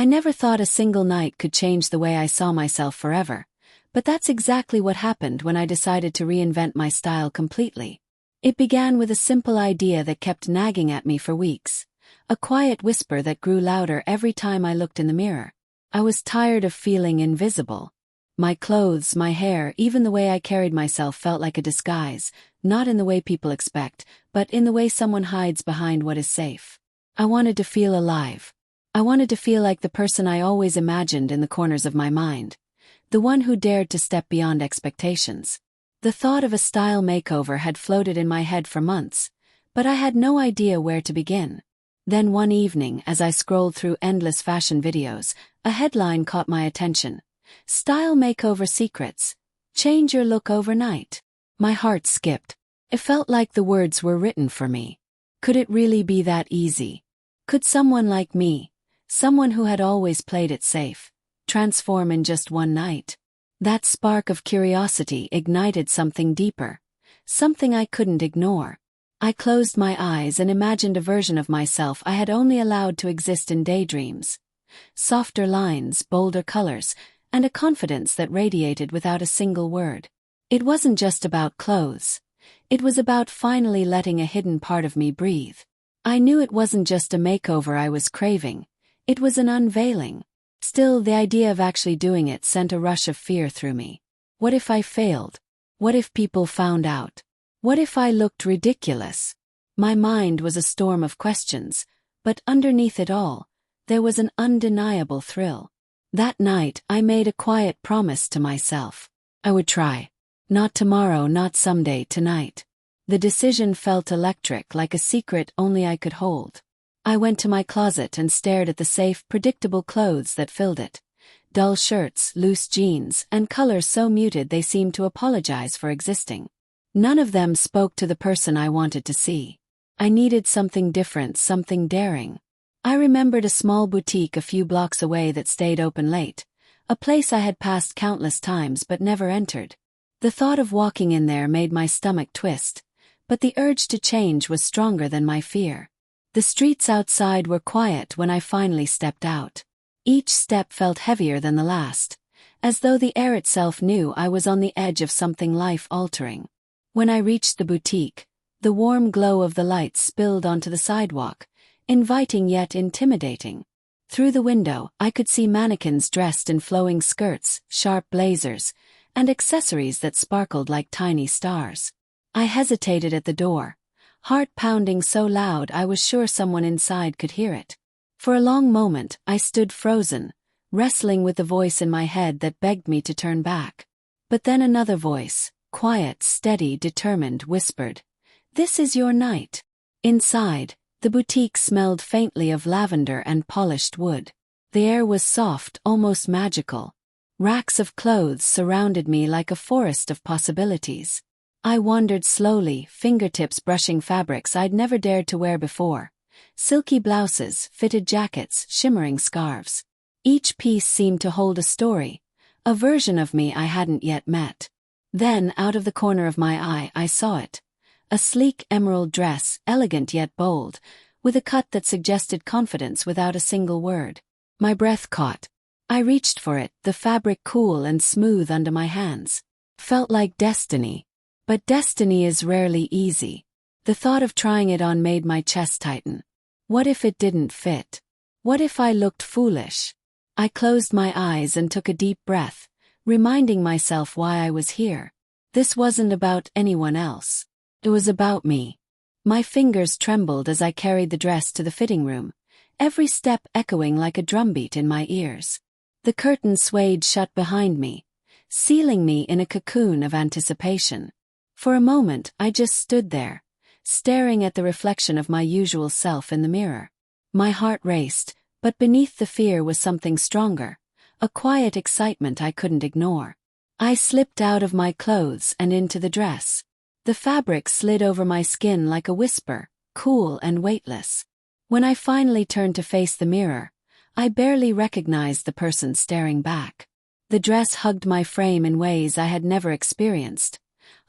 I never thought a single night could change the way I saw myself forever, but that's exactly what happened when I decided to reinvent my style completely. It began with a simple idea that kept nagging at me for weeks, a quiet whisper that grew louder every time I looked in the mirror. I was tired of feeling invisible. My clothes, my hair, even the way I carried myself felt like a disguise, not in the way people expect, but in the way someone hides behind what is safe. I wanted to feel alive. I wanted to feel like the person I always imagined in the corners of my mind, the one who dared to step beyond expectations. The thought of a style makeover had floated in my head for months, but I had no idea where to begin. Then one evening, as I scrolled through endless fashion videos, a headline caught my attention. Style Makeover Secrets. Change your look overnight. My heart skipped. It felt like the words were written for me. Could it really be that easy? Could someone like me, someone who had always played it safe, transform in just one night? That spark of curiosity ignited something deeper, something I couldn't ignore. I closed my eyes and imagined a version of myself I had only allowed to exist in daydreams. Softer lines, bolder colors, and a confidence that radiated without a single word. It wasn't just about clothes. It was about finally letting a hidden part of me breathe. I knew it wasn't just a makeover I was craving. It was an unveiling. Still, the idea of actually doing it sent a rush of fear through me. What if I failed? What if people found out? What if I looked ridiculous? My mind was a storm of questions, but underneath it all, there was an undeniable thrill. That night, I made a quiet promise to myself. I would try. Not tomorrow, not someday, tonight. The decision felt electric, like a secret only I could hold. I went to my closet and stared at the safe, predictable clothes that filled it. Dull shirts, loose jeans, and colors so muted they seemed to apologize for existing. None of them spoke to the person I wanted to see. I needed something different, something daring. I remembered a small boutique a few blocks away that stayed open late, a place I had passed countless times but never entered. The thought of walking in there made my stomach twist, but the urge to change was stronger than my fear. The streets outside were quiet when I finally stepped out. Each step felt heavier than the last, as though the air itself knew I was on the edge of something life-altering. When I reached the boutique, the warm glow of the lights spilled onto the sidewalk, inviting yet intimidating. Through the window, I could see mannequins dressed in flowing skirts, sharp blazers, and accessories that sparkled like tiny stars. I hesitated at the door, heart pounding so loud I was sure someone inside could hear it. For a long moment, I stood frozen, wrestling with the voice in my head that begged me to turn back. But then another voice, quiet, steady, determined, whispered, "This is your night." Inside, the boutique smelled faintly of lavender and polished wood. The air was soft, almost magical. Racks of clothes surrounded me like a forest of possibilities. I wandered slowly, fingertips brushing fabrics I'd never dared to wear before. Silky blouses, fitted jackets, shimmering scarves. Each piece seemed to hold a story, a version of me I hadn't yet met. Then, out of the corner of my eye, I saw it. A sleek emerald dress, elegant yet bold, with a cut that suggested confidence without a single word. My breath caught. I reached for it, the fabric cool and smooth under my hands. Felt like destiny. But destiny is rarely easy. The thought of trying it on made my chest tighten. What if it didn't fit? What if I looked foolish? I closed my eyes and took a deep breath, reminding myself why I was here. This wasn't about anyone else. It was about me. My fingers trembled as I carried the dress to the fitting room, every step echoing like a drumbeat in my ears. The curtain swayed shut behind me, sealing me in a cocoon of anticipation. For a moment, I just stood there, staring at the reflection of my usual self in the mirror. My heart raced, but beneath the fear was something stronger, a quiet excitement I couldn't ignore. I slipped out of my clothes and into the dress. The fabric slid over my skin like a whisper, cool and weightless. When I finally turned to face the mirror, I barely recognized the person staring back. The dress hugged my frame in ways I had never experienced,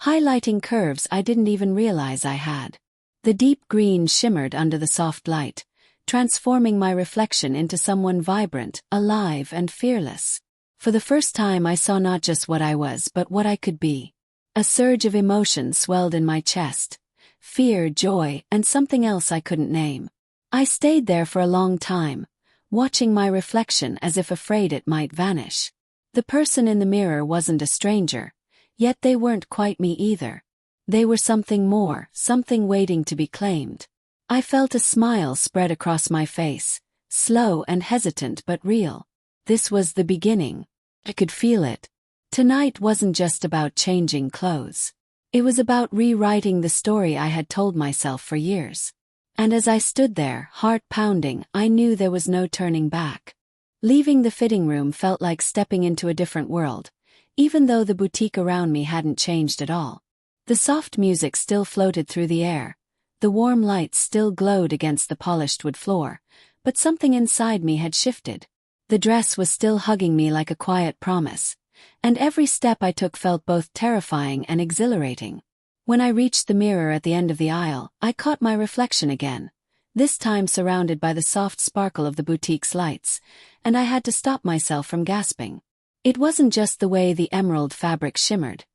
highlighting curves I didn't even realize I had. The deep green shimmered under the soft light, transforming my reflection into someone vibrant, alive, and fearless. For the first time I saw not just what I was but what I could be. A surge of emotion swelled in my chest. Fear, joy, and something else I couldn't name. I stayed there for a long time, watching my reflection as if afraid it might vanish. The person in the mirror wasn't a stranger, yet they weren't quite me either. They were something more, something waiting to be claimed. I felt a smile spread across my face, slow and hesitant but real. This was the beginning. I could feel it. Tonight wasn't just about changing clothes. It was about rewriting the story I had told myself for years. And as I stood there, heart pounding, I knew there was no turning back. Leaving the fitting room felt like stepping into a different world, even though the boutique around me hadn't changed at all. The soft music still floated through the air, the warm lights still glowed against the polished wood floor, but something inside me had shifted. The dress was still hugging me like a quiet promise, and every step I took felt both terrifying and exhilarating. When I reached the mirror at the end of the aisle, I caught my reflection again, this time surrounded by the soft sparkle of the boutique's lights, and I had to stop myself from gasping. It wasn't just the way the emerald fabric shimmered.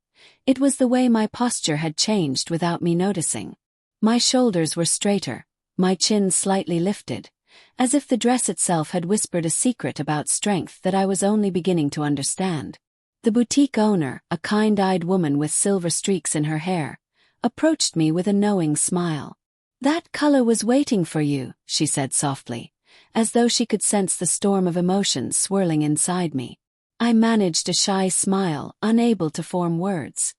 It was the way my posture had changed without me noticing. My shoulders were straighter, my chin slightly lifted, as if the dress itself had whispered a secret about strength that I was only beginning to understand. The boutique owner, a kind-eyed woman with silver streaks in her hair, approached me with a knowing smile. "That color was waiting for you," she said softly, as though she could sense the storm of emotions swirling inside me. I managed a shy smile, unable to form words.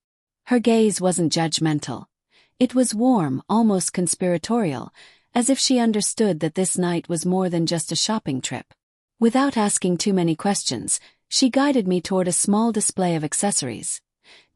Her gaze wasn't judgmental. It was warm, almost conspiratorial, as if she understood that this night was more than just a shopping trip. Without asking too many questions, she guided me toward a small display of accessories.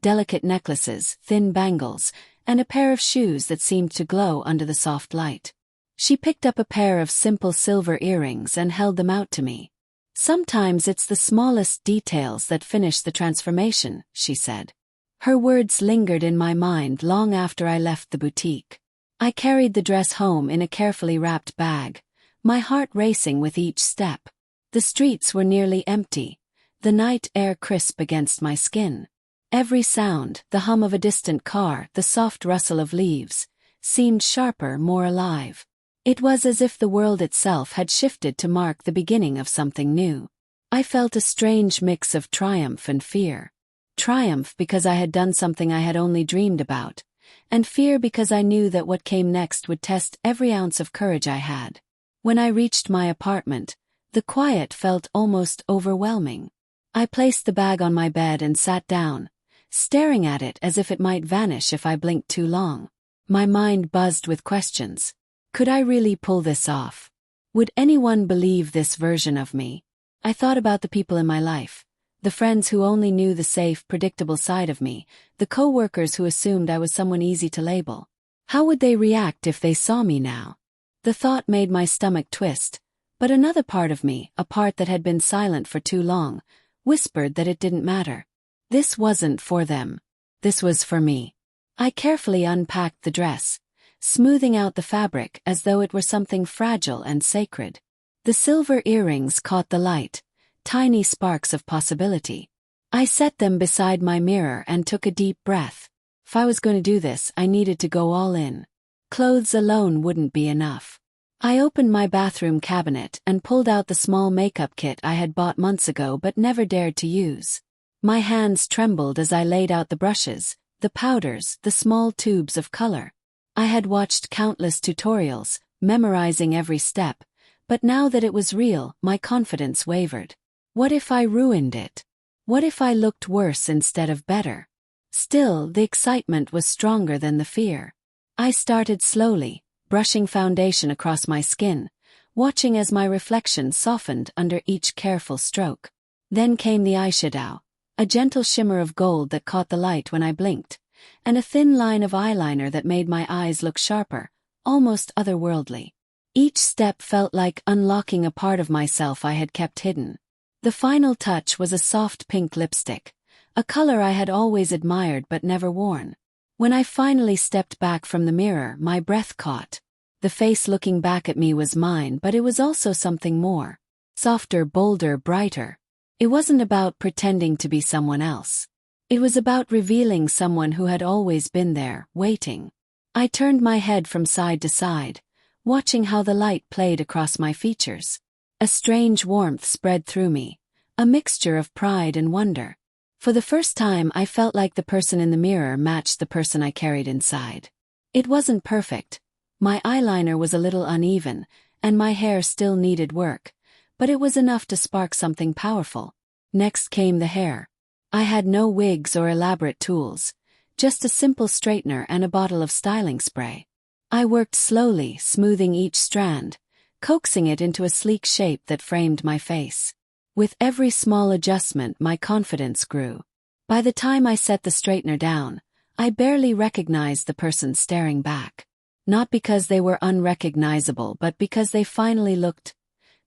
Delicate necklaces, thin bangles, and a pair of shoes that seemed to glow under the soft light. She picked up a pair of simple silver earrings and held them out to me. "Sometimes it's the smallest details that finish the transformation," she said. Her words lingered in my mind long after I left the boutique. I carried the dress home in a carefully wrapped bag, my heart racing with each step. The streets were nearly empty, the night air crisp against my skin. Every sound, the hum of a distant car, the soft rustle of leaves, seemed sharper, more alive. It was as if the world itself had shifted to mark the beginning of something new. I felt a strange mix of triumph and fear. Triumph because I had done something I had only dreamed about, and fear because I knew that what came next would test every ounce of courage I had. When I reached my apartment, the quiet felt almost overwhelming. I placed the bag on my bed and sat down, staring at it as if it might vanish if I blinked too long. My mind buzzed with questions. Could I really pull this off? Would anyone believe this version of me? I thought about the people in my life, the friends who only knew the safe, predictable side of me, the co-workers who assumed I was someone easy to label. How would they react if they saw me now? The thought made my stomach twist, but another part of me, a part that had been silent for too long, whispered that it didn't matter. This wasn't for them. This was for me. I carefully unpacked the dress, smoothing out the fabric as though it were something fragile and sacred. The silver earrings caught the light, tiny sparks of possibility. I set them beside my mirror and took a deep breath. If I was going to do this, I needed to go all in. Clothes alone wouldn't be enough. I opened my bathroom cabinet and pulled out the small makeup kit I had bought months ago but never dared to use. My hands trembled as I laid out the brushes, the powders, the small tubes of color. I had watched countless tutorials, memorizing every step, but now that it was real, my confidence wavered. What if I ruined it? What if I looked worse instead of better? Still, the excitement was stronger than the fear. I started slowly, brushing foundation across my skin, watching as my reflection softened under each careful stroke. Then came the eyeshadow, a gentle shimmer of gold that caught the light when I blinked, and a thin line of eyeliner that made my eyes look sharper, almost otherworldly. Each step felt like unlocking a part of myself I had kept hidden. The final touch was a soft pink lipstick, a color I had always admired but never worn. When I finally stepped back from the mirror, my breath caught. The face looking back at me was mine, but it was also something more. Softer, bolder, brighter. It wasn't about pretending to be someone else. It was about revealing someone who had always been there, waiting. I turned my head from side to side, watching how the light played across my features. A strange warmth spread through me, a mixture of pride and wonder. For the first time, I felt like the person in the mirror matched the person I carried inside. It wasn't perfect. My eyeliner was a little uneven, and my hair still needed work, but it was enough to spark something powerful. Next came the hair. I had no wigs or elaborate tools, just a simple straightener and a bottle of styling spray. I worked slowly, smoothing each strand, coaxing it into a sleek shape that framed my face. With every small adjustment, my confidence grew. By the time I set the straightener down, I barely recognized the person staring back. Not because they were unrecognizable, but because they finally looked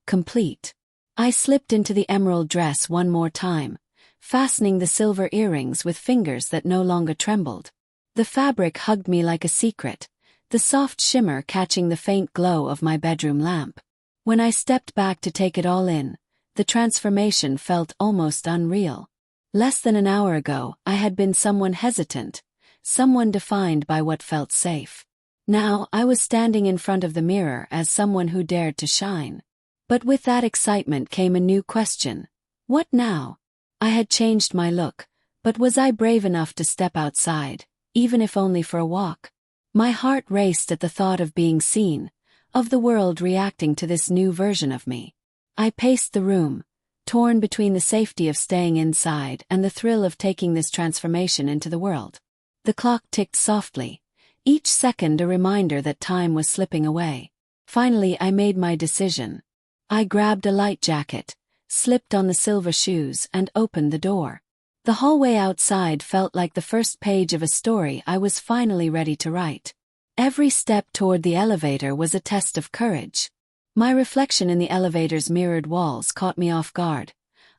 complete. I slipped into the emerald dress one more time, fastening the silver earrings with fingers that no longer trembled. The fabric hugged me like a secret, the soft shimmer catching the faint glow of my bedroom lamp. When I stepped back to take it all in, the transformation felt almost unreal. Less than an hour ago, I had been someone hesitant, someone defined by what felt safe. Now, I was standing in front of the mirror as someone who dared to shine. But with that excitement came a new question. What now? I had changed my look, but was I brave enough to step outside, even if only for a walk? My heart raced at the thought of being seen, of the world reacting to this new version of me. I paced the room, torn between the safety of staying inside and the thrill of taking this transformation into the world. The clock ticked softly, each second a reminder that time was slipping away. Finally, I made my decision. I grabbed a light jacket, slipped on the silver shoes, and opened the door. The hallway outside felt like the first page of a story I was finally ready to write. Every step toward the elevator was a test of courage. My reflection in the elevator's mirrored walls caught me off guard.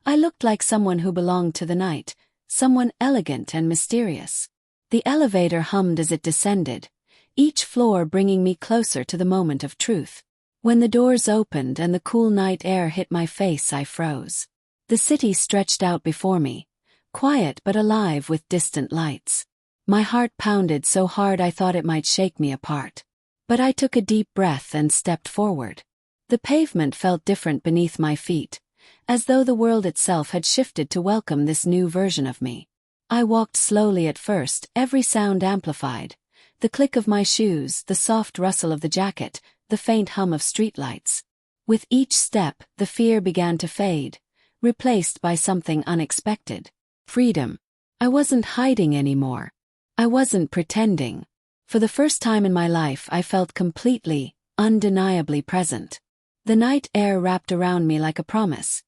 I looked like someone who belonged to the night, someone elegant and mysterious. The elevator hummed as it descended, each floor bringing me closer to the moment of truth. When the doors opened and the cool night air hit my face, I froze. The city stretched out before me, quiet but alive with distant lights. My heart pounded so hard I thought it might shake me apart. But I took a deep breath and stepped forward. The pavement felt different beneath my feet, as though the world itself had shifted to welcome this new version of me. I walked slowly at first, every sound amplified. The click of my shoes, the soft rustle of the jacket, the faint hum of streetlights. With each step, the fear began to fade, replaced by something unexpected. Freedom. I wasn't hiding anymore. I wasn't pretending. For the first time in my life, I felt completely, undeniably present. The night air wrapped around me like a promise,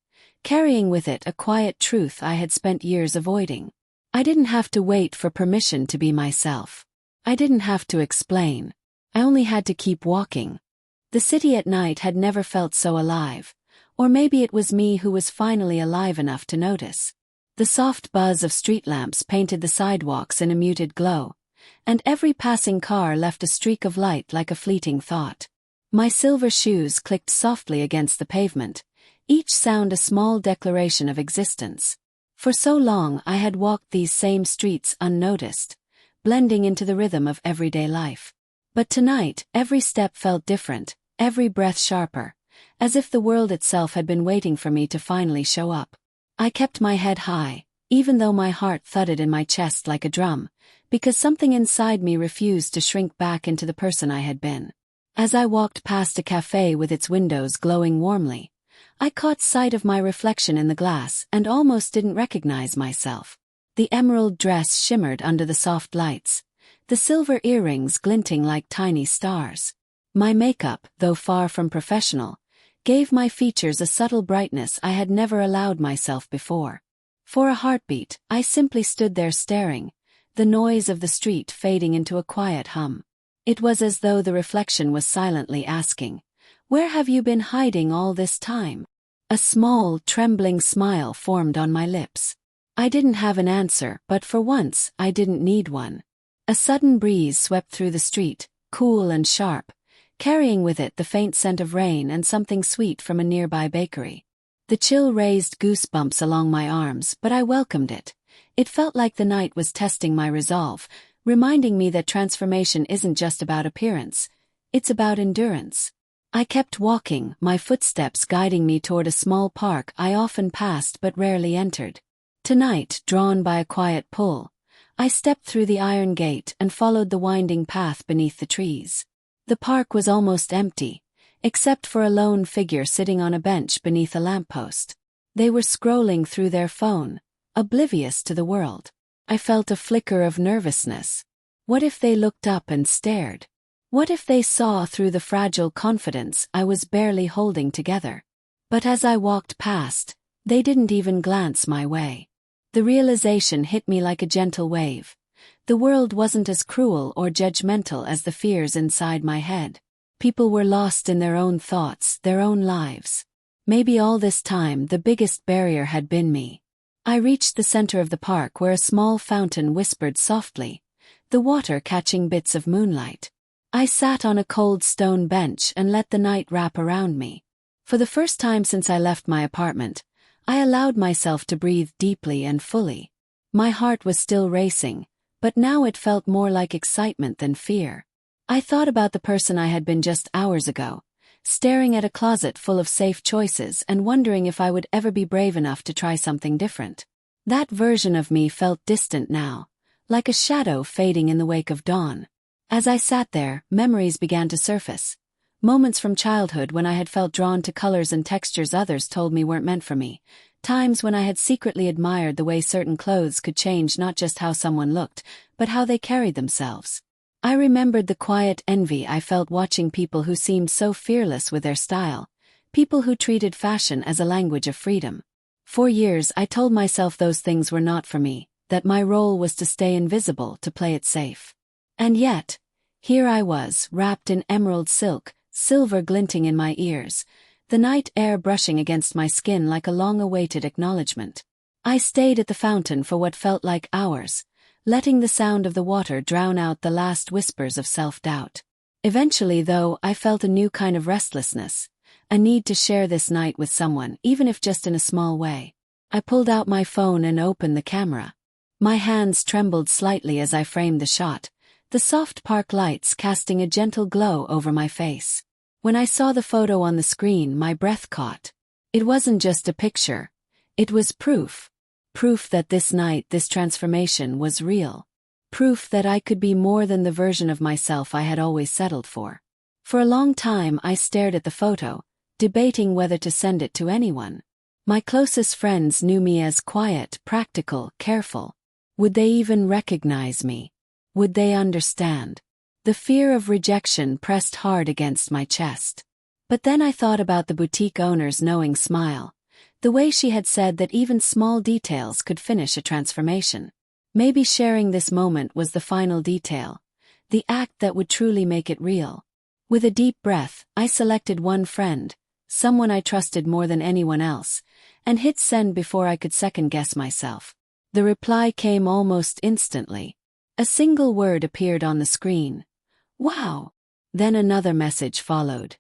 carrying with it a quiet truth I had spent years avoiding. I didn't have to wait for permission to be myself. I didn't have to explain. I only had to keep walking. The city at night had never felt so alive, or maybe it was me who was finally alive enough to notice. The soft buzz of street lamps painted the sidewalks in a muted glow, and every passing car left a streak of light like a fleeting thought. My silver shoes clicked softly against the pavement, each sound a small declaration of existence. For so long I had walked these same streets unnoticed, blending into the rhythm of everyday life. But tonight, every step felt different, every breath sharper, as if the world itself had been waiting for me to finally show up. I kept my head high, even though my heart thudded in my chest like a drum, because something inside me refused to shrink back into the person I had been. As I walked past a cafe with its windows glowing warmly, I caught sight of my reflection in the glass and almost didn't recognize myself. The emerald dress shimmered under the soft lights, the silver earrings glinting like tiny stars. My makeup, though far from professional, gave my features a subtle brightness I had never allowed myself before. For a heartbeat, I simply stood there staring, the noise of the street fading into a quiet hum. It was as though the reflection was silently asking, "Where have you been hiding all this time?" A small, trembling smile formed on my lips. I didn't have an answer, but for once, I didn't need one. A sudden breeze swept through the street, cool and sharp, carrying with it the faint scent of rain and something sweet from a nearby bakery. The chill raised goosebumps along my arms, but I welcomed it. It felt like the night was testing my resolve, reminding me that transformation isn't just about appearance, it's about endurance. I kept walking, my footsteps guiding me toward a small park I often passed but rarely entered. Tonight, drawn by a quiet pull, I stepped through the iron gate and followed the winding path beneath the trees. The park was almost empty, except for a lone figure sitting on a bench beneath a lamppost. They were scrolling through their phone, oblivious to the world. I felt a flicker of nervousness. What if they looked up and stared? What if they saw through the fragile confidence I was barely holding together? But as I walked past, they didn't even glance my way. The realization hit me like a gentle wave. The world wasn't as cruel or judgmental as the fears inside my head. People were lost in their own thoughts, their own lives. Maybe all this time the biggest barrier had been me. I reached the center of the park where a small fountain whispered softly, the water catching bits of moonlight. I sat on a cold stone bench and let the night wrap around me. For the first time since I left my apartment, I allowed myself to breathe deeply and fully. My heart was still racing, but now it felt more like excitement than fear. I thought about the person I had been just hours ago, staring at a closet full of safe choices and wondering if I would ever be brave enough to try something different. That version of me felt distant now, like a shadow fading in the wake of dawn. As I sat there, memories began to surface. Moments from childhood when I had felt drawn to colors and textures others told me weren't meant for me. Times when I had secretly admired the way certain clothes could change not just how someone looked, but how they carried themselves. I remembered the quiet envy I felt watching people who seemed so fearless with their style, people who treated fashion as a language of freedom. For years I told myself those things were not for me, that my role was to stay invisible, to play it safe. And yet, here I was, wrapped in emerald silk, silver glinting in my ears, the night air brushing against my skin like a long-awaited acknowledgement. I stayed at the fountain for what felt like hours, letting the sound of the water drown out the last whispers of self-doubt. Eventually, though, I felt a new kind of restlessness, a need to share this night with someone, even if just in a small way. I pulled out my phone and opened the camera. My hands trembled slightly as I framed the shot, the soft park lights casting a gentle glow over my face. When I saw the photo on the screen, my breath caught. It wasn't just a picture. It was proof. Proof that this night, this transformation was real. Proof that I could be more than the version of myself I had always settled for. For a long time I stared at the photo, debating whether to send it to anyone. My closest friends knew me as quiet, practical, careful. Would they even recognize me? Would they understand? The fear of rejection pressed hard against my chest. But then I thought about the boutique owner's knowing smile, the way she had said that even small details could finish a transformation. Maybe sharing this moment was the final detail, the act that would truly make it real. With a deep breath, I selected one friend, someone I trusted more than anyone else, and hit send before I could second-guess myself. The reply came almost instantly. A single word appeared on the screen. "Wow." Then another message followed.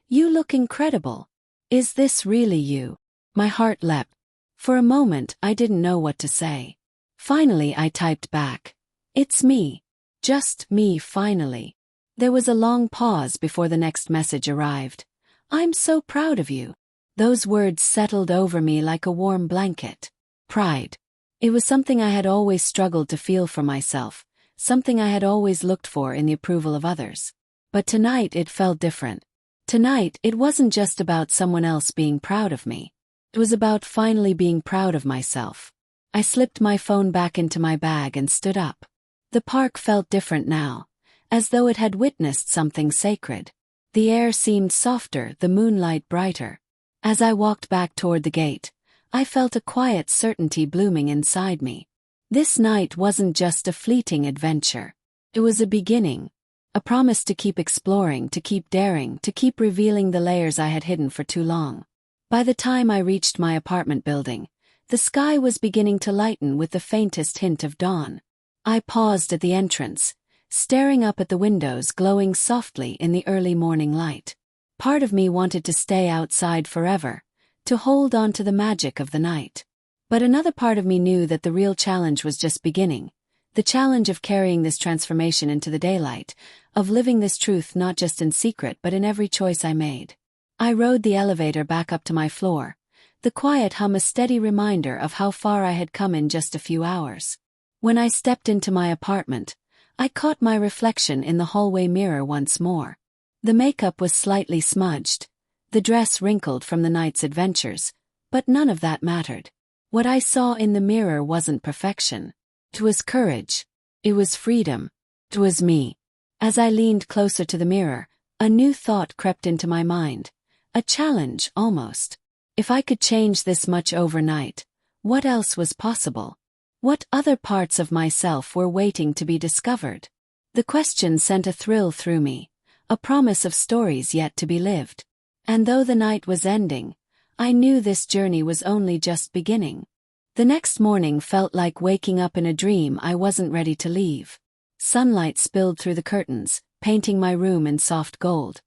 "You look incredible. Is this really you?" My heart leapt. For a moment I didn't know what to say. Finally I typed back. "It's me. Just me, finally." There was a long pause before the next message arrived. "I'm so proud of you." Those words settled over me like a warm blanket. Pride. It was something I had always struggled to feel for myself, something I had always looked for in the approval of others. But tonight it felt different. Tonight it wasn't just about someone else being proud of me. It was about finally being proud of myself. I slipped my phone back into my bag and stood up. The park felt different now, as though it had witnessed something sacred. The air seemed softer, the moonlight brighter. As I walked back toward the gate, I felt a quiet certainty blooming inside me. This night wasn't just a fleeting adventure. It was a beginning, a promise to keep exploring, to keep daring, to keep revealing the layers I had hidden for too long. By the time I reached my apartment building, the sky was beginning to lighten with the faintest hint of dawn. I paused at the entrance, staring up at the windows glowing softly in the early morning light. Part of me wanted to stay outside forever, to hold on to the magic of the night. But another part of me knew that the real challenge was just beginning. The challenge of carrying this transformation into the daylight, of living this truth not just in secret but in every choice I made. I rode the elevator back up to my floor, the quiet hum a steady reminder of how far I had come in just a few hours. When I stepped into my apartment, I caught my reflection in the hallway mirror once more. The makeup was slightly smudged, the dress wrinkled from the night's adventures, but none of that mattered. What I saw in the mirror wasn't perfection. It was courage. It was freedom. It was me. As I leaned closer to the mirror, a new thought crept into my mind. A challenge, almost. If I could change this much overnight, what else was possible? What other parts of myself were waiting to be discovered? The question sent a thrill through me, a promise of stories yet to be lived. And though the night was ending, I knew this journey was only just beginning. The next morning felt like waking up in a dream I wasn't ready to leave. Sunlight spilled through the curtains, painting my room in soft gold,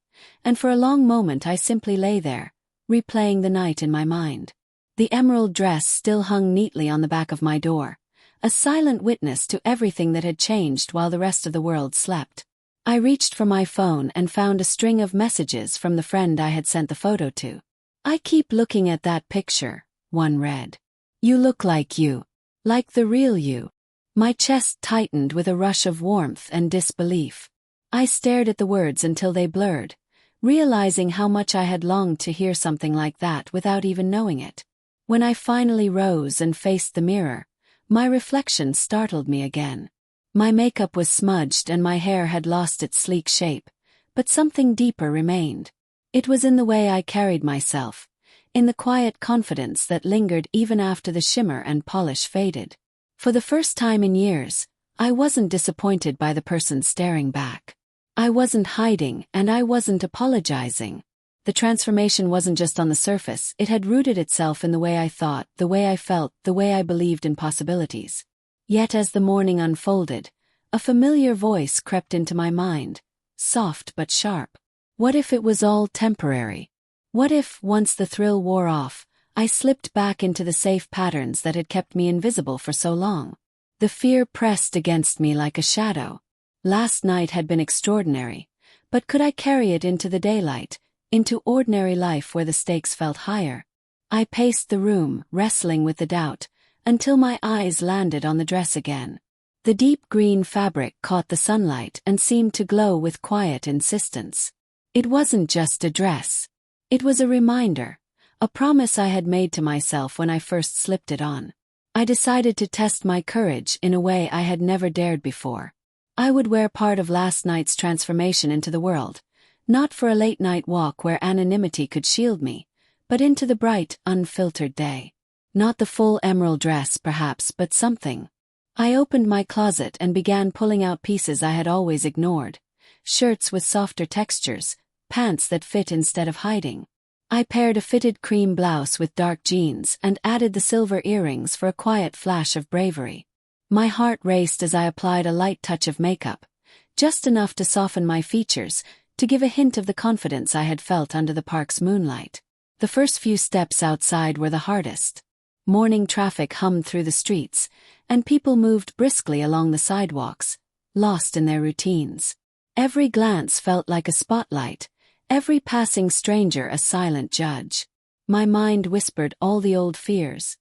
and for a long moment I simply lay there, replaying the night in my mind. The emerald dress still hung neatly on the back of my door, a silent witness to everything that had changed while the rest of the world slept. I reached for my phone and found a string of messages from the friend I had sent the photo to. "I keep looking at that picture," one read. "You look like you. Like the real you." My chest tightened with a rush of warmth and disbelief. I stared at the words until they blurred, realizing how much I had longed to hear something like that without even knowing it. When I finally rose and faced the mirror, my reflection startled me again. My makeup was smudged and my hair had lost its sleek shape, but something deeper remained. It was in the way I carried myself, in the quiet confidence that lingered even after the shimmer and polish faded. For the first time in years, I wasn't disappointed by the person staring back. I wasn't hiding and I wasn't apologizing. The transformation wasn't just on the surface, it had rooted itself in the way I thought, the way I felt, the way I believed in possibilities. Yet as the morning unfolded, a familiar voice crept into my mind, soft but sharp. What if it was all temporary? What if, once the thrill wore off, I slipped back into the safe patterns that had kept me invisible for so long? The fear pressed against me like a shadow. Last night had been extraordinary, but could I carry it into the daylight, into ordinary life where the stakes felt higher? I paced the room, wrestling with the doubt, until my eyes landed on the dress again. The deep green fabric caught the sunlight and seemed to glow with quiet insistence. It wasn't just a dress. It was a reminder, a promise I had made to myself when I first slipped it on. I decided to test my courage in a way I had never dared before. I would wear part of last night's transformation into the world, not for a late-night walk where anonymity could shield me, but into the bright, unfiltered day. Not the full emerald dress, perhaps, but something. I opened my closet and began pulling out pieces I had always ignored, shirts with softer textures, pants that fit instead of hiding. I paired a fitted cream blouse with dark jeans and added the silver earrings for a quiet flash of bravery. My heart raced as I applied a light touch of makeup, just enough to soften my features, to give a hint of the confidence I had felt under the park's moonlight. The first few steps outside were the hardest. Morning traffic hummed through the streets, and people moved briskly along the sidewalks, lost in their routines. Every glance felt like a spotlight, every passing stranger a silent judge. My mind whispered all the old fears.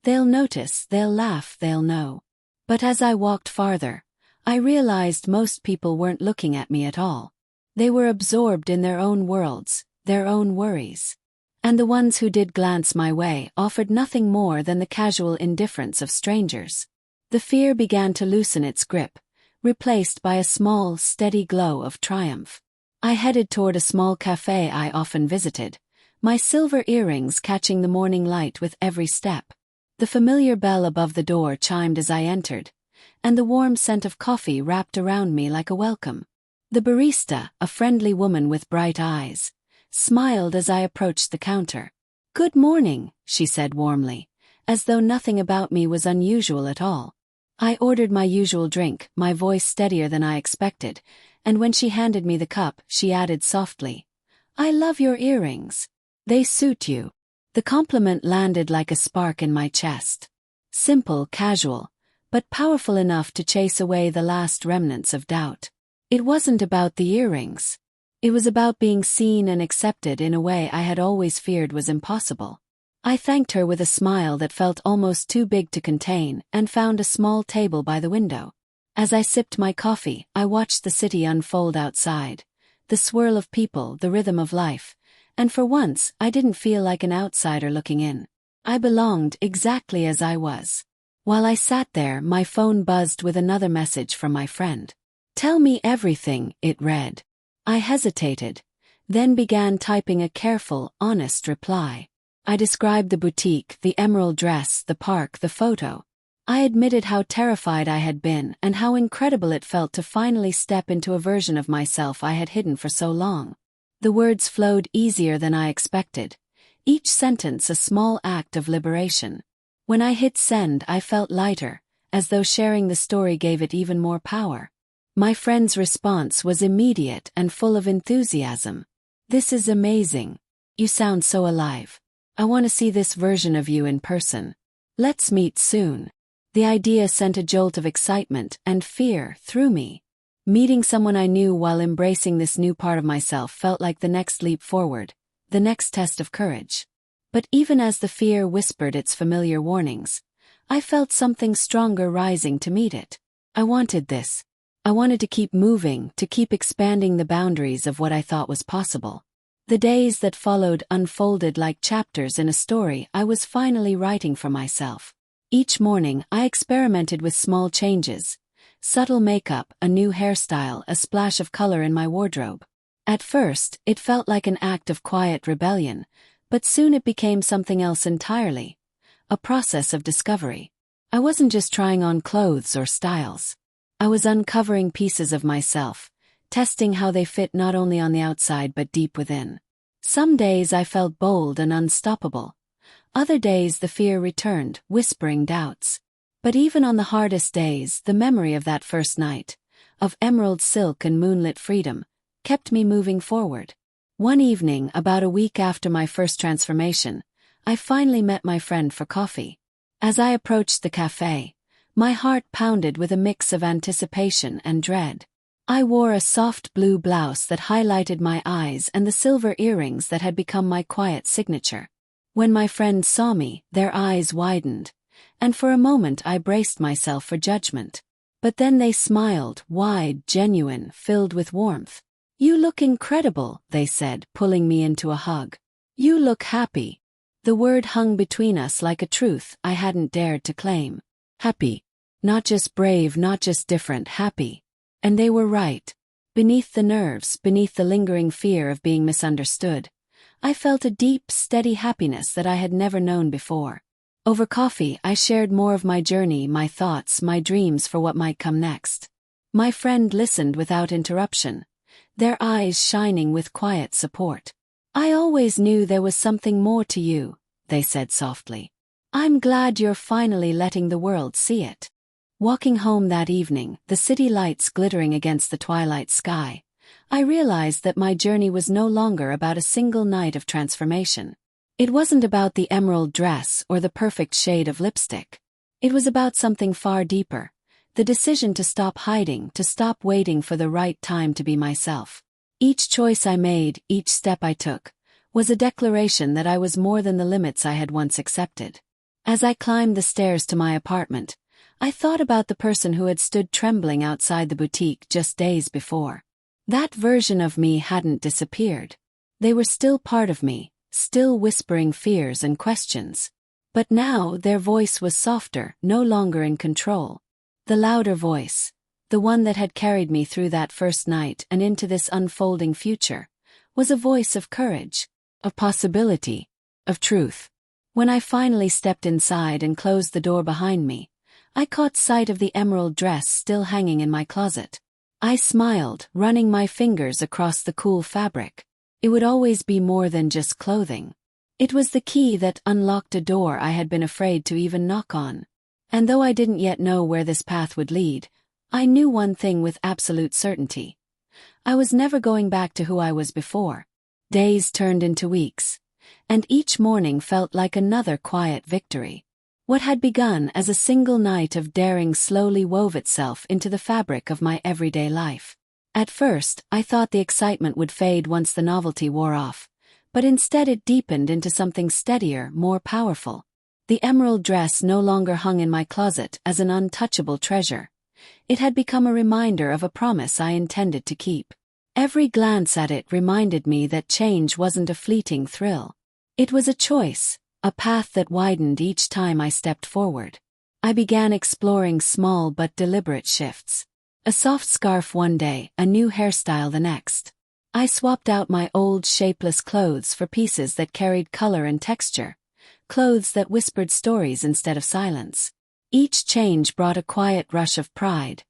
They'll notice, they'll laugh, they'll know. But as I walked farther, I realized most people weren't looking at me at all. They were absorbed in their own worlds, their own worries. And the ones who did glance my way offered nothing more than the casual indifference of strangers. The fear began to loosen its grip, replaced by a small, steady glow of triumph. I headed toward a small cafe I often visited, my silver earrings catching the morning light with every step. The familiar bell above the door chimed as I entered, and the warm scent of coffee wrapped around me like a welcome. The barista, a friendly woman with bright eyes, smiled as I approached the counter. "Good morning," she said warmly, as though nothing about me was unusual at all. I ordered my usual drink, my voice steadier than I expected, and when she handed me the cup, she added softly, "I love your earrings. They suit you." The compliment landed like a spark in my chest. Simple, casual, but powerful enough to chase away the last remnants of doubt. It wasn't about the earrings. It was about being seen and accepted in a way I had always feared was impossible. I thanked her with a smile that felt almost too big to contain and found a small table by the window. As I sipped my coffee, I watched the city unfold outside. The swirl of people, the rhythm of life, and for once I didn't feel like an outsider looking in. I belonged exactly as I was. While I sat there, my phone buzzed with another message from my friend. "Tell me everything," it read. I hesitated, then began typing a careful, honest reply. I described the boutique, the emerald dress, the park, the photo. I admitted how terrified I had been and how incredible it felt to finally step into a version of myself I had hidden for so long. The words flowed easier than I expected, each sentence a small act of liberation. When I hit send, I felt lighter, as though sharing the story gave it even more power. My friend's response was immediate and full of enthusiasm. "This is amazing. You sound so alive. I want to see this version of you in person. Let's meet soon." The idea sent a jolt of excitement and fear through me. Meeting someone I knew while embracing this new part of myself felt like the next leap forward, the next test of courage. But even as the fear whispered its familiar warnings, I felt something stronger rising to meet it. I wanted this. I wanted to keep moving, to keep expanding the boundaries of what I thought was possible. The days that followed unfolded like chapters in a story I was finally writing for myself. Each morning, I experimented with small changes. Subtle makeup, a new hairstyle, a splash of color in my wardrobe. At first, it felt like an act of quiet rebellion, but soon it became something else entirely. A process of discovery. I wasn't just trying on clothes or styles. I was uncovering pieces of myself, testing how they fit not only on the outside but deep within. Some days I felt bold and unstoppable. Other days the fear returned, whispering doubts. But even on the hardest days, the memory of that first night, of emerald silk and moonlit freedom, kept me moving forward. One evening, about a week after my first transformation, I finally met my friend for coffee. As I approached the cafe, my heart pounded with a mix of anticipation and dread. I wore a soft blue blouse that highlighted my eyes and the silver earrings that had become my quiet signature. When my friends saw me, their eyes widened, and for a moment I braced myself for judgment. But then they smiled, wide, genuine, filled with warmth. "You look incredible," they said, pulling me into a hug. "You look happy." The word hung between us like a truth I hadn't dared to claim. Happy. Not just brave, not just different, happy. And they were right. Beneath the nerves, beneath the lingering fear of being misunderstood, I felt a deep, steady happiness that I had never known before. Over coffee, I shared more of my journey, my thoughts, my dreams for what might come next. My friend listened without interruption, their eyes shining with quiet support. "I always knew there was something more to you," they said softly. "I'm glad you're finally letting the world see it." Walking home that evening, the city lights glittering against the twilight sky, I realized that my journey was no longer about a single night of transformation. It wasn't about the emerald dress or the perfect shade of lipstick. It was about something far deeper, the decision to stop hiding, to stop waiting for the right time to be myself. Each choice I made, each step I took, was a declaration that I was more than the limits I had once accepted. As I climbed the stairs to my apartment, I thought about the person who had stood trembling outside the boutique just days before. That version of me hadn't disappeared. They were still part of me, still whispering fears and questions. But now their voice was softer, no longer in control. The louder voice, the one that had carried me through that first night and into this unfolding future, was a voice of courage, of possibility, of truth. When I finally stepped inside and closed the door behind me, I caught sight of the emerald dress still hanging in my closet. I smiled, running my fingers across the cool fabric. It would always be more than just clothing. It was the key that unlocked a door I had been afraid to even knock on. And though I didn't yet know where this path would lead, I knew one thing with absolute certainty. I was never going back to who I was before. Days turned into weeks, and each morning felt like another quiet victory. What had begun as a single night of daring slowly wove itself into the fabric of my everyday life. At first, I thought the excitement would fade once the novelty wore off, but instead it deepened into something steadier, more powerful. The emerald dress no longer hung in my closet as an untouchable treasure. It had become a reminder of a promise I intended to keep. Every glance at it reminded me that change wasn't a fleeting thrill. It was a choice, a path that widened each time I stepped forward. I began exploring small but deliberate shifts. A soft scarf one day, a new hairstyle the next. I swapped out my old shapeless clothes for pieces that carried color and texture, clothes that whispered stories instead of silence. Each change brought a quiet rush of pride,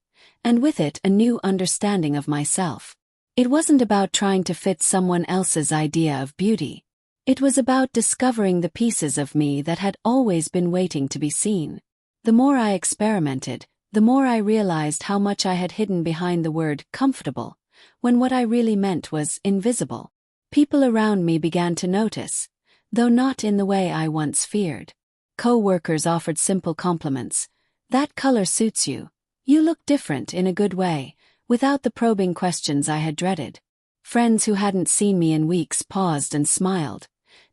and with it a new understanding of myself. It wasn't about trying to fit someone else's idea of beauty. It was about discovering the pieces of me that had always been waiting to be seen. The more I experimented, the more I realized how much I had hidden behind the word comfortable, when what I really meant was invisible. People around me began to notice, though not in the way I once feared. Co-workers offered simple compliments. "That color suits you. You look different in a good way," without the probing questions I had dreaded. Friends who hadn't seen me in weeks paused and smiled,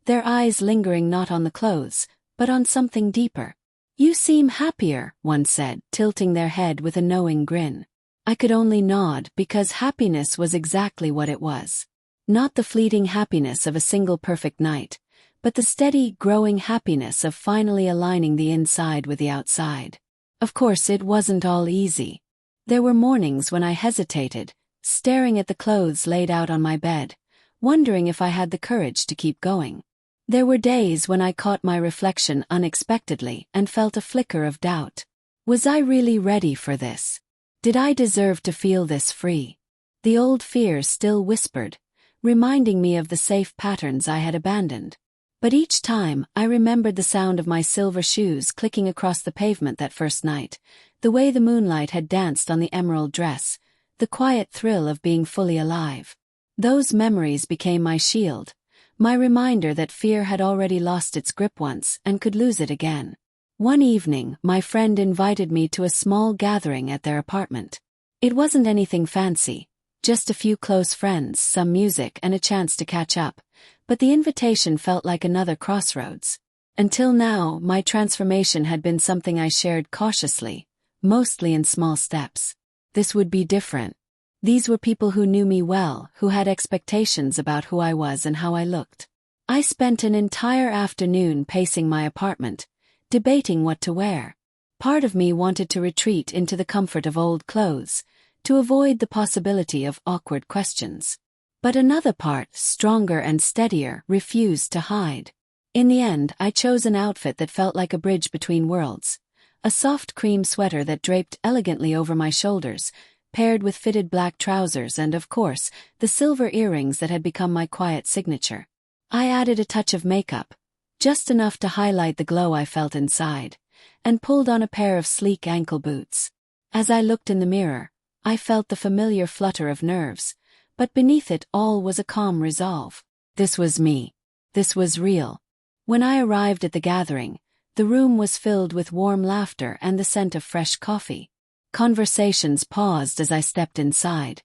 their eyes lingering not on the clothes, but on something deeper. "You seem happier," one said, tilting their head with a knowing grin. I could only nod because happiness was exactly what it was. Not the fleeting happiness of a single perfect night, but the steady, growing happiness of finally aligning the inside with the outside. Of course, it wasn't all easy. There were mornings when I hesitated, staring at the clothes laid out on my bed, wondering if I had the courage to keep going. There were days when I caught my reflection unexpectedly and felt a flicker of doubt. Was I really ready for this? Did I deserve to feel this free? The old fears still whispered, reminding me of the safe patterns I had abandoned. But each time, I remembered the sound of my silver shoes clicking across the pavement that first night, the way the moonlight had danced on the emerald dress, the quiet thrill of being fully alive. Those memories became my shield, my reminder that fear had already lost its grip once and could lose it again. One evening, my friend invited me to a small gathering at their apartment. It wasn't anything fancy, just a few close friends, some music, and a chance to catch up, but the invitation felt like another crossroads. Until now, my transformation had been something I shared cautiously, mostly in small steps. This would be different. These were people who knew me well, who had expectations about who I was and how I looked. I spent an entire afternoon pacing my apartment, debating what to wear. Part of me wanted to retreat into the comfort of old clothes, to avoid the possibility of awkward questions. But another part, stronger and steadier, refused to hide. In the end, I chose an outfit that felt like a bridge between worlds. A soft cream sweater that draped elegantly over my shoulders, paired with fitted black trousers and, of course, the silver earrings that had become my quiet signature. I added a touch of makeup, just enough to highlight the glow I felt inside, and pulled on a pair of sleek ankle boots. As I looked in the mirror, I felt the familiar flutter of nerves, but beneath it all was a calm resolve. This was me. This was real. When I arrived at the gathering, the room was filled with warm laughter and the scent of fresh coffee. Conversations paused as I stepped inside,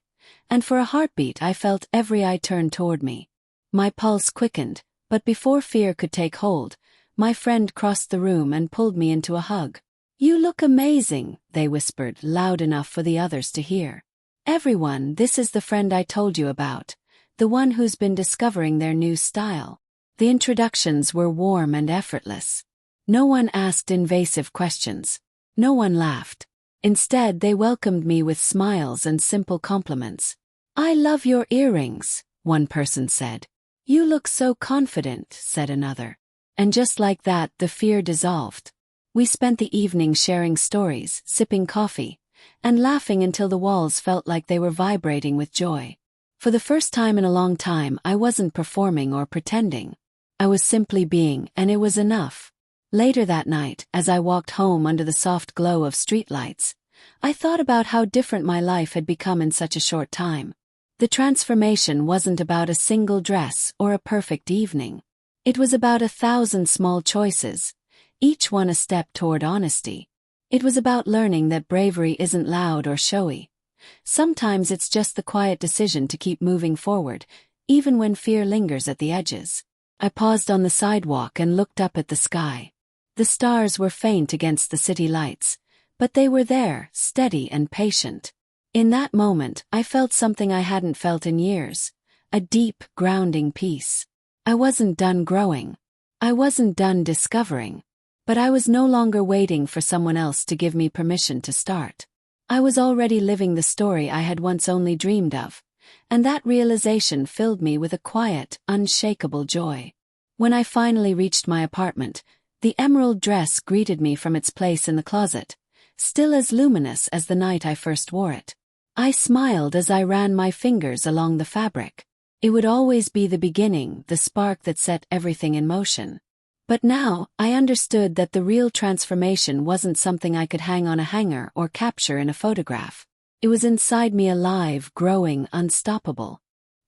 and for a heartbeat I felt every eye turn toward me. My pulse quickened, but before fear could take hold, my friend crossed the room and pulled me into a hug. "You look amazing," they whispered, loud enough for the others to hear. "Everyone, this is the friend I told you about, the one who's been discovering their new style." The introductions were warm and effortless. No one asked invasive questions. No one laughed. Instead, they welcomed me with smiles and simple compliments. "I love your earrings," one person said. "You look so confident," said another. And just like that, the fear dissolved. We spent the evening sharing stories, sipping coffee, and laughing until the walls felt like they were vibrating with joy. For the first time in a long time, I wasn't performing or pretending. I was simply being, and it was enough. Later that night, as I walked home under the soft glow of streetlights, I thought about how different my life had become in such a short time. The transformation wasn't about a single dress or a perfect evening. It was about 1,000 small choices, each one a step toward honesty. It was about learning that bravery isn't loud or showy. Sometimes it's just the quiet decision to keep moving forward, even when fear lingers at the edges. I paused on the sidewalk and looked up at the sky. The stars were faint against the city lights, but they were there, steady and patient. In that moment, I felt something I hadn't felt in years, a deep, grounding peace. I wasn't done growing. I wasn't done discovering. But I was no longer waiting for someone else to give me permission to start. I was already living the story I had once only dreamed of, and that realization filled me with a quiet, unshakable joy. When I finally reached my apartment, the emerald dress greeted me from its place in the closet, still as luminous as the night I first wore it. I smiled as I ran my fingers along the fabric. It would always be the beginning, the spark that set everything in motion. But now, I understood that the real transformation wasn't something I could hang on a hanger or capture in a photograph. It was inside me, alive, growing, unstoppable.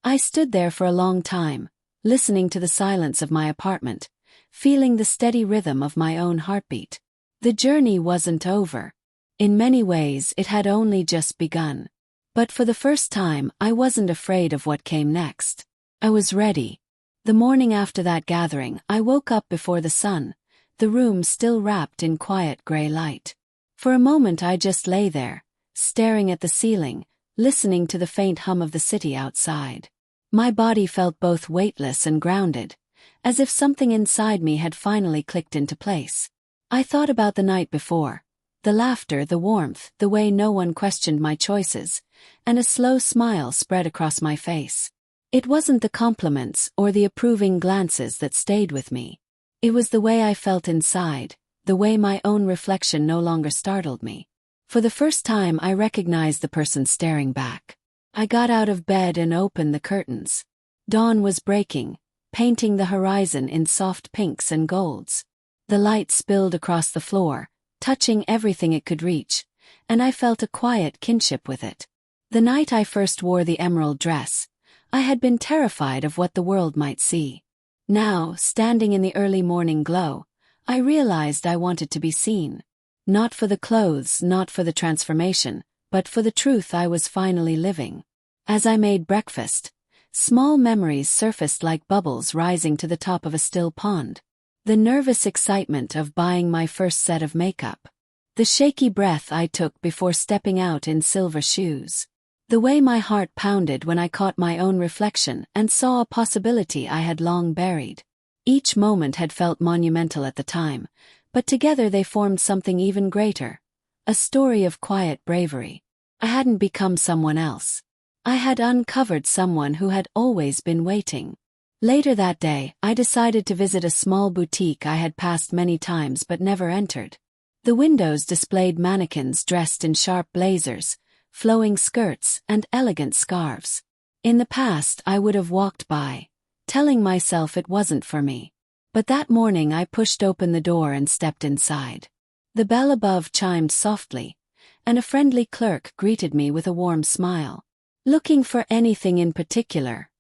I stood there for a long time, listening to the silence of my apartment, feeling the steady rhythm of my own heartbeat. The journey wasn't over. In many ways, it had only just begun. But for the first time, I wasn't afraid of what came next. I was ready. The morning after that gathering, I woke up before the sun, the room still wrapped in quiet gray light. For a moment I just lay there, staring at the ceiling, listening to the faint hum of the city outside. My body felt both weightless and grounded, as if something inside me had finally clicked into place. I thought about the night before, the laughter, the warmth, the way no one questioned my choices, and a slow smile spread across my face. It wasn't the compliments or the approving glances that stayed with me. It was the way I felt inside, the way my own reflection no longer startled me. For the first time I recognized the person staring back. I got out of bed and opened the curtains. Dawn was breaking, painting the horizon in soft pinks and golds. The light spilled across the floor, touching everything it could reach, and I felt a quiet kinship with it. The night I first wore the emerald dress, I had been terrified of what the world might see. Now, standing in the early morning glow, I realized I wanted to be seen. Not for the clothes, not for the transformation, but for the truth I was finally living. As I made breakfast, small memories surfaced like bubbles rising to the top of a still pond. The nervous excitement of buying my first set of makeup. The shaky breath I took before stepping out in silver shoes. The way my heart pounded when I caught my own reflection and saw a possibility I had long buried. Each moment had felt monumental at the time, but together they formed something even greater. A story of quiet bravery. I hadn't become someone else. I had uncovered someone who had always been waiting. Later that day, I decided to visit a small boutique I had passed many times but never entered. The windows displayed mannequins dressed in sharp blazers, flowing skirts, and elegant scarves. In the past I would have walked by, telling myself it wasn't for me. But that morning I pushed open the door and stepped inside. The bell above chimed softly, and a friendly clerk greeted me with a warm smile. "Looking for anything in particular?"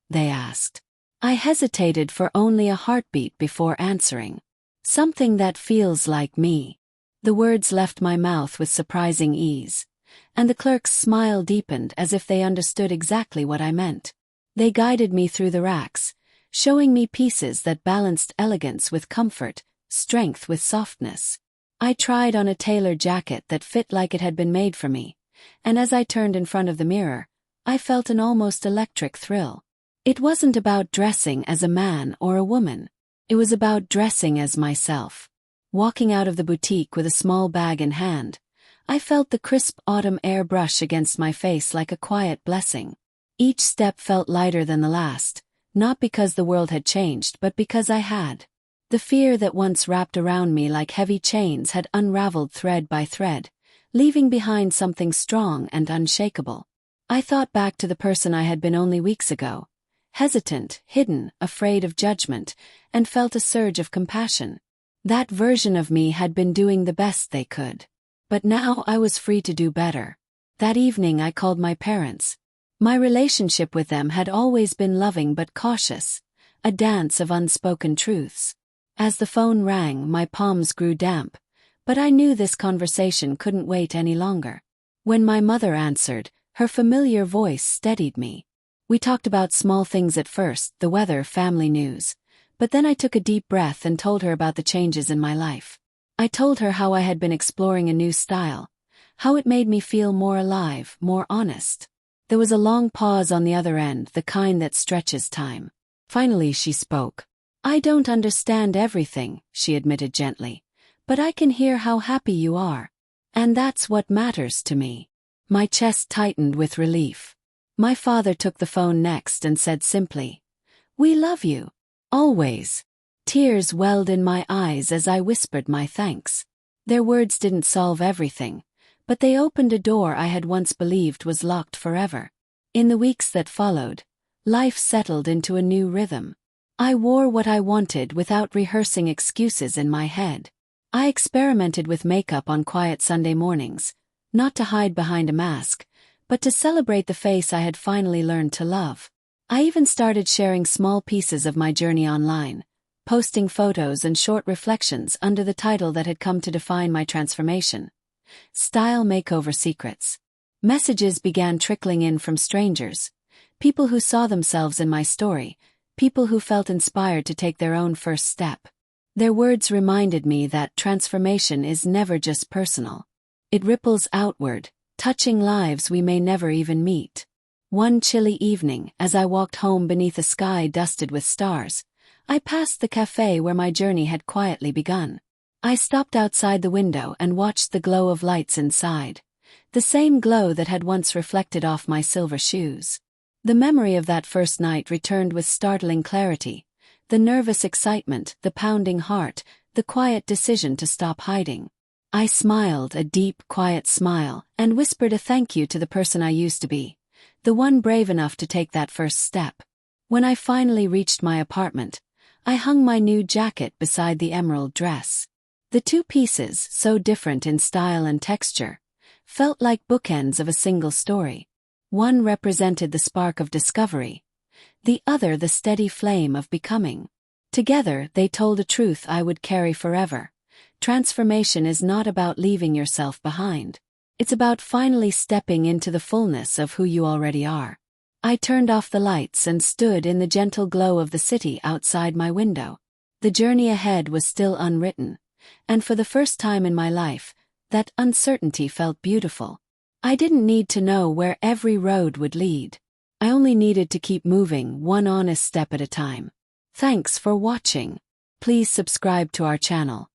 they asked. I hesitated for only a heartbeat before answering. "Something that feels like me." The words left my mouth with surprising ease, and the clerk's smile deepened as if they understood exactly what I meant. They guided me through the racks, showing me pieces that balanced elegance with comfort, strength with softness. I tried on a tailored jacket that fit like it had been made for me, and as I turned in front of the mirror, I felt an almost electric thrill. It wasn't about dressing as a man or a woman. It was about dressing as myself. Walking out of the boutique with a small bag in hand, I felt the crisp autumn air brush against my face like a quiet blessing. Each step felt lighter than the last, not because the world had changed but because I had. The fear that once wrapped around me like heavy chains had unraveled thread by thread, leaving behind something strong and unshakable. I thought back to the person I had been only weeks ago, hesitant, hidden, afraid of judgment, and felt a surge of compassion. That version of me had been doing the best they could. But now I was free to do better. That evening I called my parents. My relationship with them had always been loving but cautious, a dance of unspoken truths. As the phone rang, my palms grew damp, but I knew this conversation couldn't wait any longer. When my mother answered, her familiar voice steadied me. We talked about small things at first, the weather, family news. But then I took a deep breath and told her about the changes in my life. I told her how I had been exploring a new style, how it made me feel more alive, more honest. There was a long pause on the other end, the kind that stretches time. Finally she spoke. "I don't understand everything," she admitted gently, "but I can hear how happy you are. And that's what matters to me." My chest tightened with relief. My father took the phone next and said simply, "We love you. Always." Tears welled in my eyes as I whispered my thanks. Their words didn't solve everything, but they opened a door I had once believed was locked forever. In the weeks that followed, life settled into a new rhythm. I wore what I wanted without rehearsing excuses in my head. I experimented with makeup on quiet Sunday mornings, not to hide behind a mask, but to celebrate the face I had finally learned to love. I even started sharing small pieces of my journey online, posting photos and short reflections under the title that had come to define my transformation: Style Makeover Secrets. Messages began trickling in from strangers, people who saw themselves in my story, people who felt inspired to take their own first step. Their words reminded me that transformation is never just personal. It ripples outward, touching lives we may never even meet. One chilly evening, as I walked home beneath a sky dusted with stars, I passed the cafe where my journey had quietly begun. I stopped outside the window and watched the glow of lights inside, the same glow that had once reflected off my silver shoes. The memory of that first night returned with startling clarity, the nervous excitement, the pounding heart, the quiet decision to stop hiding. I smiled, a deep, quiet smile, and whispered a thank you to the person I used to be, the one brave enough to take that first step. When I finally reached my apartment, I hung my new jacket beside the emerald dress. The two pieces, so different in style and texture, felt like bookends of a single story. One represented the spark of discovery, the other the steady flame of becoming. Together, they told a truth I would carry forever. Transformation is not about leaving yourself behind. It's about finally stepping into the fullness of who you already are. I turned off the lights and stood in the gentle glow of the city outside my window. The journey ahead was still unwritten, and for the first time in my life, that uncertainty felt beautiful. I didn't need to know where every road would lead. I only needed to keep moving, one honest step at a time. Thanks for watching. Please subscribe to our channel.